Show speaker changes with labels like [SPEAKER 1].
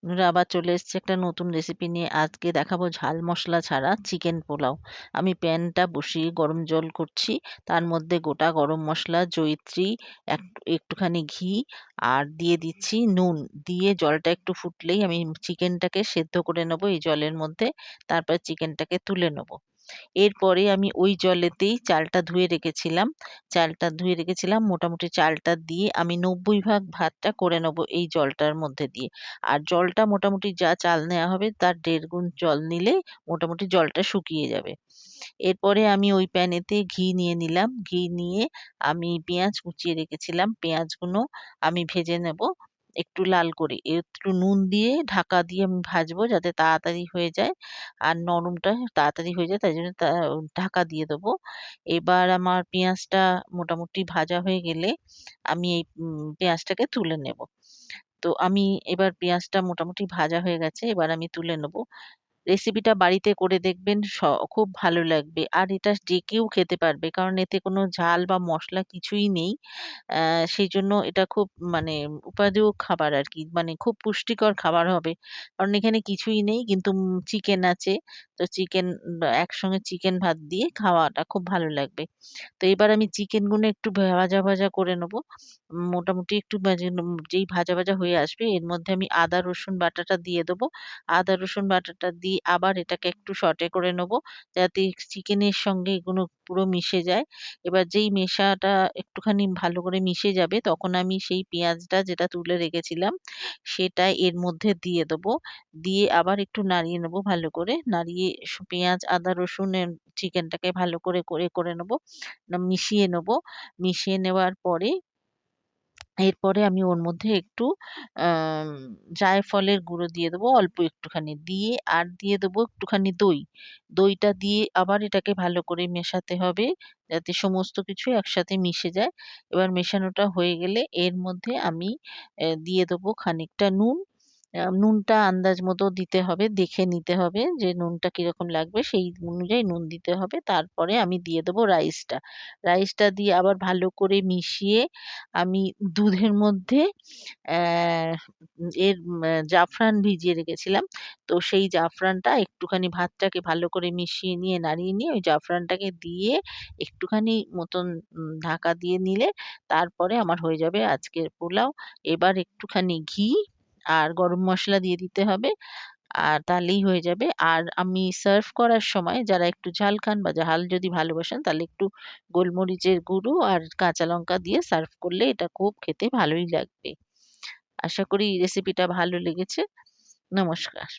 [SPEAKER 1] বন্ধুরা, আবার চলে এসেছি একটা নতুন রেসিপি নিয়ে। আজকে দেখাবো ঝাল মশলা ছাড়া চিকেন পোলাও। আমি প্যানটা বসিয়ে গরম জল করছি, তার মধ্যে গোটা গরম মশলা, জয়িত্রী, একটুখানি ঘি আর দিয়ে দিচ্ছি নুন। দিয়ে জলটা একটু ফুটলেই আমি চিকেনটাকে সেদ্ধ করে নেবো এই জলের মধ্যে। তারপর চিকেনটাকে তুলে নেবো। এরপরে আমি ওই জলেতেই চালটা ধুয়ে রেখেছিলাম, মোটামুটি চালটা দিয়ে আমি 90 ভাগ ভাতটা করে নেবো এই জলটার মধ্যে দিয়ে। আর জলটা মোটামুটি যা চাল নেওয়া হবে তার 1.5 গুণ জল নিলেই মোটামুটি জলটা শুকিয়ে যাবে। এরপরে আমি ওই প্যানেতে ঘি নিয়ে নিলাম। ঘি নিয়ে আমি পেঁয়াজ কুচিয়ে রেখেছিলাম, পেঁয়াজগুলো আমি ভেজে নেব একটু লাল করে। একটু নুন দিয়ে ঢাকা দিয়ে আমি ভাজবো যাতে তাড়াতাড়ি হয়ে যায় আর নরমটা তাড়াতাড়ি হয়ে যায়, তাই জন্য ঢাকা দিয়ে দেবো। এবার আমার পেঁয়াজটা মোটামুটি ভাজা হয়ে গেলে আমি এই পেঁয়াজটাকে তুলে নেব। তো আমি এবার পেঁয়াজটা মোটামুটি ভাজা হয়ে গেছে, এবার আমি তুলে নেব। রেসিপিটা বাড়িতে করে দেখবেন, খুব ভালো লাগবে। আর এটা যে কেউ খেতে পারবে, কারণ এতে কোনো ঝাল বা মশলা কিছুই নেই। সেই জন্য এটা খুব মানে উপাদেয় খাবার আর কি, মানে খুব পুষ্টিকর খাবার হবে। কারণ এখানে কিছুই নেই, কিন্তু চিকেন আছে। তো চিকেন একসঙ্গে চিকেন ভাত দিয়ে খাওয়াটা খুব ভালো লাগবে। তো এবার আমি চিকেন গুলো একটু ভাজা ভাজা করে নেবো। মোটামুটি একটু যেই ভাজা ভাজা হয়ে আসবে এর মধ্যে আমি আদা রসুন বাটাটা দিয়ে দেবো। আদা রসুন বাটাটা দিয়ে আবার এটাকে একটু সটে করে নেবো, যাতে চিকেনের সঙ্গে এগুলো পুরো মিশে যায়। এবার যেই মেশাটা একটুখানি ভালো করে মিশে যাবে, তখন আমি সেই পেঁয়াজটা যেটা তুলে রেখেছিলাম সেটা এর মধ্যে দিয়ে দেবো। দিয়ে আবার একটু নাড়িয়ে নেবো, ভালো করে নাড়িয়ে পেঁয়াজ আদা রসুনের চিকেনটাকে ভালো করে করে করে নেবো, মিশিয়ে নেবো। মিশিয়ে নেওয়ার পরে এরপরে আমি ওর মধ্যে একটু আম জায়ফলের গুঁড়ো দিয়ে দেবো অল্প একটুখানি। দিয়ে আর দিয়ে দেবো একটুখানি দই। দইটা দিয়ে আবার এটাকে ভালো করে মেশাতে হবে, যাতে সমস্ত কিছু একসাথে মিশে যায়। এবার মেশানোটা হয়ে গেলে এর মধ্যে আমি দিয়ে দেবো খানিকটা নুন। নুনটা আন্দাজ মতো দিতে হবে, দেখে নিতে হবে যে নুনটা কিরকম লাগবে, সেই অনুযায়ী নুন দিতে হবে। তারপরে আমি দিয়ে দেবো রাইসটা। রাইসটা দিয়ে আবার ভালো করে মিশিয়ে আমি দুধের মধ্যে আহ, জাফরান ভিজিয়ে রেখেছিলাম। তো সেই জাফরানটা একটুখানি ভাতটাকে ভালো করে মিশিয়ে নিয়ে নাড়িয়ে নিয়ে ওই জাফরানটাকে দিয়ে একটুখানি মতন ঢাকা দিয়ে নিলে তারপরে আমার হয়ে যাবে আজকের পোলাও। এবার একটুখানি ঘি আর গরম মশলা দিয়ে দিতে হবে, আর তাহলেই হয়ে যাবে। আর আমি সার্ভ করার সময় যারা একটু ঝাল খান বা ঝাল যদি ভালোবাসেন, তাহলে একটু গোলমরিচের গুঁড়ো আর কাঁচা লঙ্কা দিয়ে সার্ভ করলে এটা খুব খেতে ভালোই লাগবে। আশা করি রেসিপিটা ভালো লেগেছে। নমস্কার।